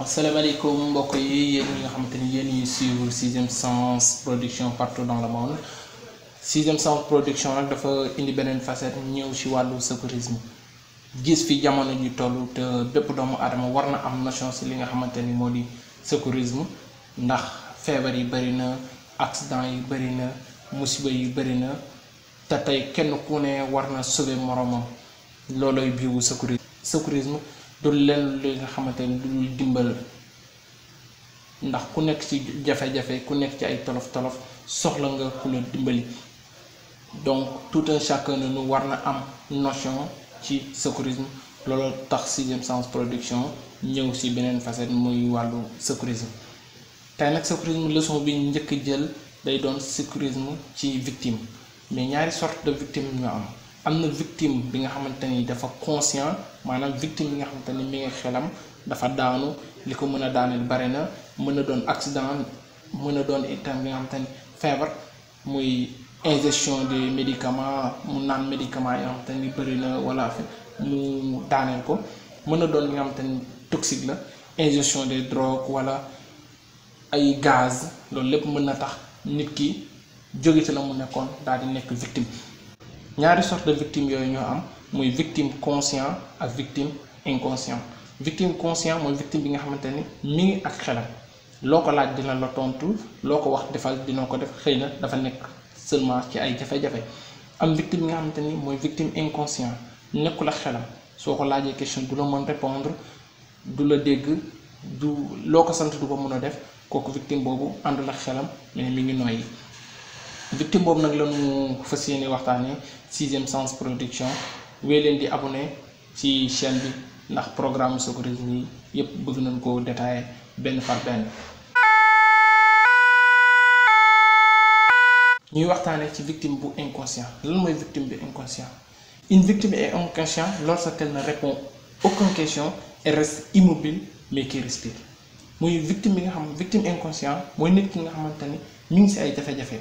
asalaamaaleykum mbokk yi yéen ñi nga xamante ni yéen ñuy suivre Sixième Sens production partout dans le monde. Sixième Sens production nag dafa indi beneen facette ñëw ci wàllu secourisme gis fi jamono ji toll te bépp doomu aadama war na am notion ci li nga xamante ni moo di secourisme ndax feebar yi bëri na accident yi bëri na musiba yi bëri na te tey kenn ku ne war na sauver moromam looloy biiwu secourisme du leen li nga xamante ni du dimbal ndax ku nekk ci jafe-jafe ku nekk ci ay tolof-tolof soxla nga ku la dimbali donc tout un chacun de nous war na am notion ci secourisme loolu tax Sixième Sens production ñëw ci beneen facette muy wàllu secourisme tey nag secourisme leçon bi njëkk jël day doon secourisme ci victime mais ñaari sorte de victime ñu am na victime bi nga xamante ni dafa conscient maanaam victime bi nga xamante ni mi ngi xelam dafa daanu li ko mën a daaneel bare na mën a doon accident mën a doon itam li nga xamante ni feebar muy ingestion des médicaments mu naan médicaments yi nga xamante ni bëri na wala mu daaneel ko mën a doon li nga xamante ni toxique la ingestion des drogues wala ay gaz loolu lépp mën na tax nit ki jóge ci la mu nekkoon daal di nekk victime. ñaari sorte de victime yooyu ñoo am muy victime conscient ak victime inconscient. Victime conscient mooy victime bi nga xamante ni mi ngi ak xelam loo ko laaj dina la tontu loo ko wax defal dina ko def xëy na dafa nekk seulement ci ay jafe-jafe. am victime bi nga xamante ni mooy victime inconscient nekkul ak xelam soo ko laajee question du la mën répondre du la dégg du loo ko sant du ko mën a def kooku victime boobu àndul ak xelam mais mi ngi noyyi. victime boobu nag lañu fas yéene waxtaanee Sixième Sens production wéy leen di abonné ci chaîne bi ndax programme secourisme yi yépp bëgg nañ ko détailler benn par benn. ñuy waxtaanee ci victime bu inconscient lan mooy victime bi inconscient. Une victime est inconsciente lorsqu'elle ne répond aucune question et reste immobile mais qui respire muy victime bi nga xam victime inconscient mooy nit ki nga xamante ni mi ngi ci ay jafe-jafe.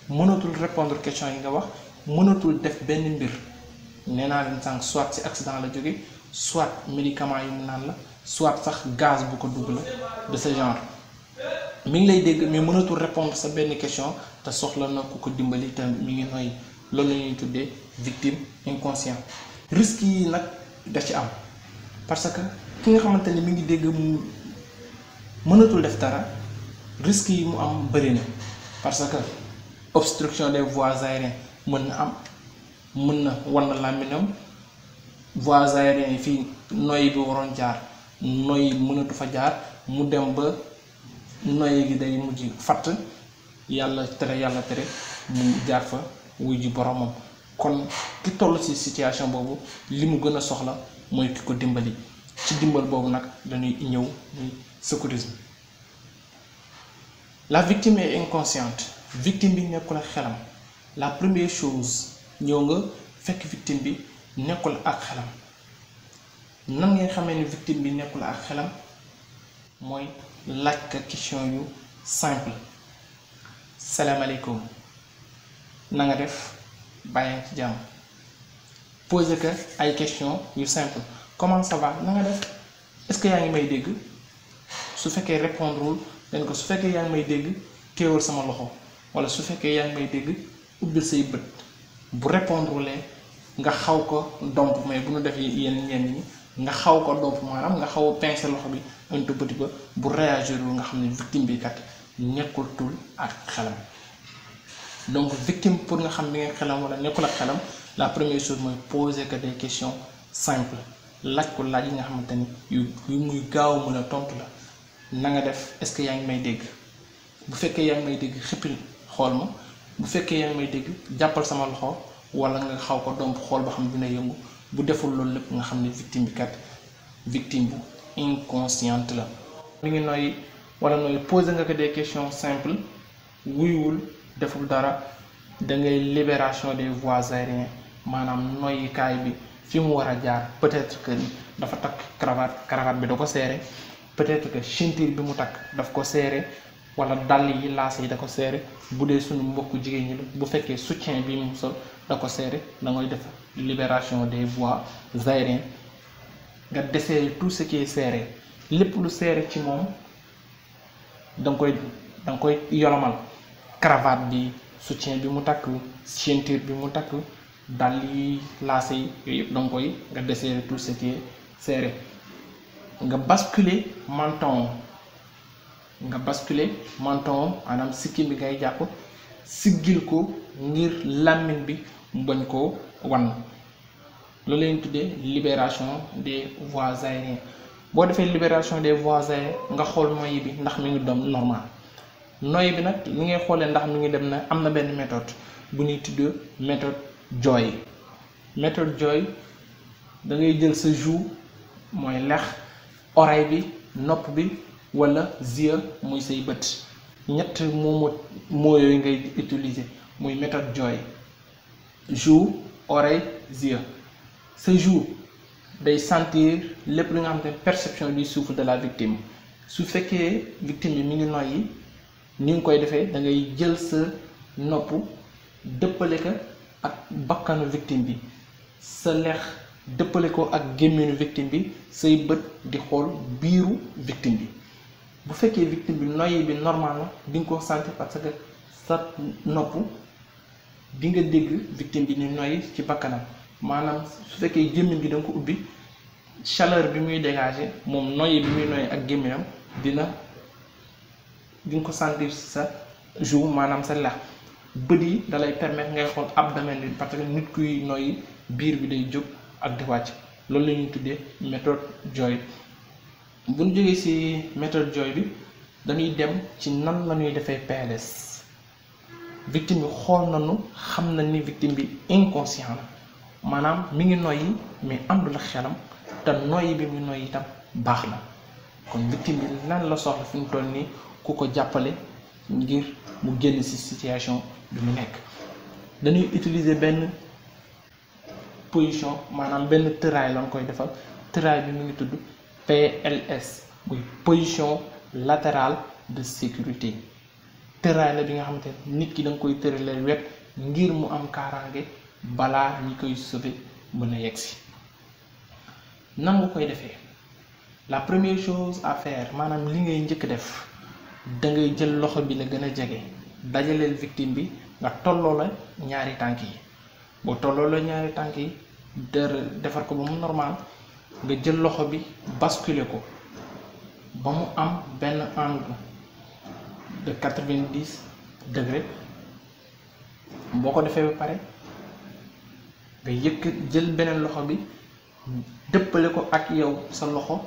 mënatul répondre question yi nga wax mënatul def benn mbir nee naa leen sànq soit ci accident la jóge soit médicament yi mu naan la soit sax gaz bu ko dugg la de ce genre mi ngi lay dégg mais mënatul répondre sa benn question te soxla na ku ko dimbali te mi ngi noyyi loolu la ñuy tuddee victime inconscient. risque yi nag da ci am parce que ki nga xamante ni mi ngi dégg mu mënatul def dara risque yi mu am bëri na parce que obstruction des voies aériennes mën na am mën na wan làmminam voies aériennes yi fii noyyi bi waroon jaar noyyi mënatu fa jaar mu dem ba noyyi gi day mujj fatt yàlla tere mu jaar fa wuy ji boromam kon ki toll ci situation boobu li mu gën a soxla mooy ki ko dimbali ci dimbal boobu nag dañuy ñëw muy secourisme. La victime est inconsciente. Victime bi nekkul ak xelam la première chose ñëw nga fekk victime bi nekkul ak xelam nan ngay xamee ni victime bi nekkul ak xelam mooy laaj ka question yu simple. salaamaaleykum na nga def bàyyi ci jàmm poser que ay question yu simple comment ça va na nga def est-ce que yaa ngi may dégg su fekkee répondre wul dañ ko su fekkee yaa ngi may dégg téewal sama loxo. wala su fekkee yaa ngi may dégg ubbil say bët bu répondre lee nga xaw ko domp mais bu ñu def yenn ñenn ñi nga xaw ko domp maanaam nga xaw a pincer loxo bi un tout petit peu bu réagir nga xam ne victime bi kat nekkul tul ak xelam. donc victime pour nga xam ni nga xelam wala nekkul ak xelam la première chose mooy poser que des questions simples laaj ko laaj yi nga xamante ni yu muy gaaw mën a tontu la na nga def est-ce que yaa ngi may dégg bu fekkee yaa ngi may dégg xippil xool ma bu fekkee yaa ngi may dégg jàppal sama loxo wala nga xaw ko domp xool ba xam dina yëngu bu deful loolu lépp nga xam ne victime bi kat victime bu inconsciente la. mi ngi noyyi wala nooy poser nga ko des questions simples wuyuwul deful dara da ngay libération des voies aériennes maanaam noyyikaay bi fi mu war a jaar peut-être que dafa takk cravate bi da ko serré peut-être que ceinture bi mu takk daf ko serré. wala dàll yi laas yi da ko seere bu dee suñu mbokku jigéen ñi la bu fekkee soutien bi mu sol da ko seere da ngay def libération des voies aériennes nga desserrer tout ce qui est serré lépp lu serré ci moom da nga koy yolomal. Cravate bi, soutien bi mu takk, ceinture bi mu takk, dàll yi lacé yi yooyu yëpp da nga desserrer tout ce qui est serré. nga basculer menton maanaam sikkim bi ngay jàpp siggil ko ngir làmmiñ bi mu bañ koo wan. loolu lañu tuddee libération des voies aériennes. boo defee libération des voies aériennes nga xool noyyi bi ndax mi ngi doon normal. noyyi bi nag li ngay xoolee ndax mi ngi dem na am na benn méthode bu ñuy tudd méthode Joy. méthode Joy da ngay jël sa joue mooy lex, oreille bi, nopp bi wala yeux muy say bët. ñett moo yooyu ngay utiliser muy méthode Joy. joue, oreille, yeux. sa joue day sentir lépp li nga xam ne perception du souffle de la victime. su fekkee victime bi mi ngi noyyi ni nga koy defee da ngay jël sa nopp dëppale ko ak bakkanu victime bi, sa lex dëppale ko ak gémmiñu victime bi, say bët di xool biiru victime bi. bu fekkee victime bi noyyi bi normal na di nga ko sentir parce que sa nopp di nga dégg victime bi ni noyyi ci bakkanam. maanaam su fekkee gémmiñ gi da nga ko ubbi chaleur bi muy dégager moom noyyi bi muy noyyi ak gémmiñam di nga ko sentir sa joue maanaam sa lex. bët yi da lay permettre ngay xool abdomen bi parce que nit kuy noyyi biir bi day jóg ak di wàcc. loolu la ñuy tuddee méthode Joy. bu ñu jógee ci méthode Joy bi dañuy dem ci nan la ñuy defee PLS. victime bi xool nañu xam na ni victime bi inconscient la maanaam mi ngi noyyi mais àndul ak xelam te noyyi bi mu noyyi itam baax na. kon victime bi lan la soxla fi mu toll nii ku ko jàppale ngir mu génn ci situation bi mu nekk. dañuy utiliser benn position maanaam benn tëraay lañ koy defal. tëraay bi mu ngi tudd PLS muy position latérale de sécurité. tëraay la bi nga xamante ne nit ki da nga koy tëralee wet ngir mu am kaaraange balaa ñi koy sauver mën a yegsi. nan nga koy defee la première chose à faire maanaam li ngay njëkk def da ngay jël loxo bi la gën a jege dajaleel victime bi nga tolloo la ñaari tànk yi. boo tolloo la ñaari tànk yi defar ko ba mu normal nga jël loxo bi basculer ko ba mu am benn angle de 90 degrés. boo ko defee ba pare nga jël beneen loxo bi dëppale ko ak yow sa loxo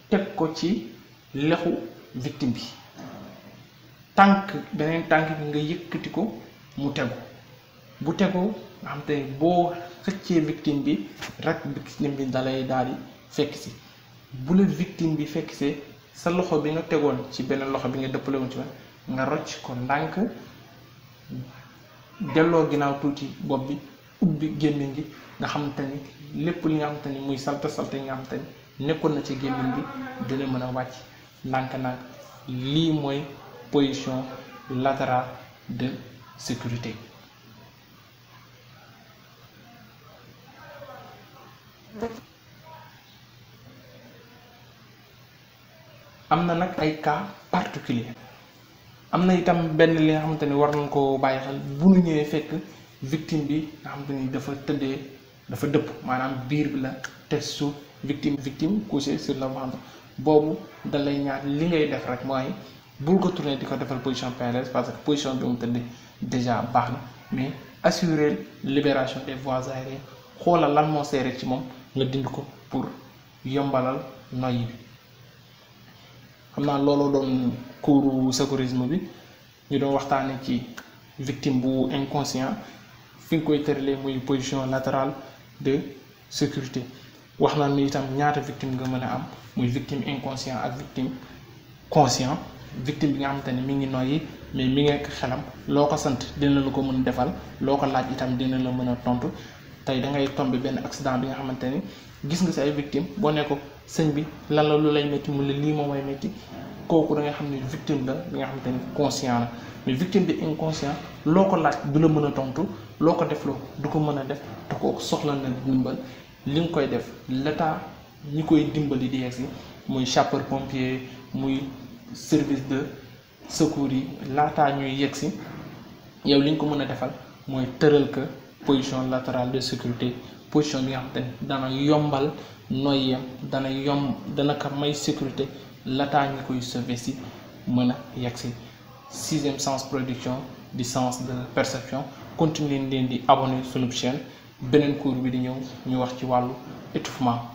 teg ko ci lexu victime bi. beneen tànk bi nga yëkkati ko mu tegu. bu tegoo nga xam te boo xëccee victime bi rek victime bi dalay daal di fekk si. bu la victime bi fekk see sa loxo bi nga tegoon ci beneen loxo bi nga dëppale woon ci nga rocc ko ndànk delloo ginnaaw tuuti bopp bi ubbi gémmiñ gi nga xamante ni lépp li nga xamante ni muy salte yi nga xamante ni nekkoon na ci gémmiñ bi dina mën a wàcc ndànk-ndànk. lii mooy position latérale de sécurité. am na nag ay cas particulier. am na itam benn li nga xamante ni war nañ ko bàyyi xel bu ñu ñëwee fekk victime bi nga xamante ni dafa dëpp maanaam biir bi la teg suuf victime couché sur le ventre. boobu da lay ñaar li ngay def rek mooy bul ko tourner di ko defal position PLS parce que position bi mu tëdd déjà baax na mais assurer libération des voies aériennes. xoolal lan moo seere ci moom nga dindi ko pour yombalal noyyi bi. xam naa looloo doon cours secourisme bi ñu doon waxtaanee ci victime bu inconscient fi nga koy tëralee muy position latérale de sécurité. wax naa ni itam ñaata victime nga mën a am muy victime inconscient ak victime conscient. victime bi nga xamante ne mi ngi noyyi mais mi ngi ak xelam loo ko sant dina la ko mën defal loo ko laaj itam dina la mën a tontu. tey da ngay tombé benn accident bi nga xamante ni gis nga si ay victime boo ne ko sëñ bi lan la lu lay métti mu ne lii moom mooy métti kooku da nga xam ne victime la bi nga xamante ni conscient la. mais victime bi inconscient loo ko laaj du la mën a tontu loo ko def loo du ko mën a def te kooku soxla na dimbal li nga koy def l'état ñi koy dimbali di yegsi muy sapeur pompier muy service de secours yi laataa ñuy yegsi yow li nga ko mën a defal mooy tëral que position latérale de sécurité position bi nga xamante ne dana yombal noyyam dana ko may sécurité laataa ñu koy sauver si mën a yegsi. Sixième sens production di sens de perception. Continuer leen di abonné sunu chaîne beneen cours bi di ñëw ñu wax ci wàllu étouffement.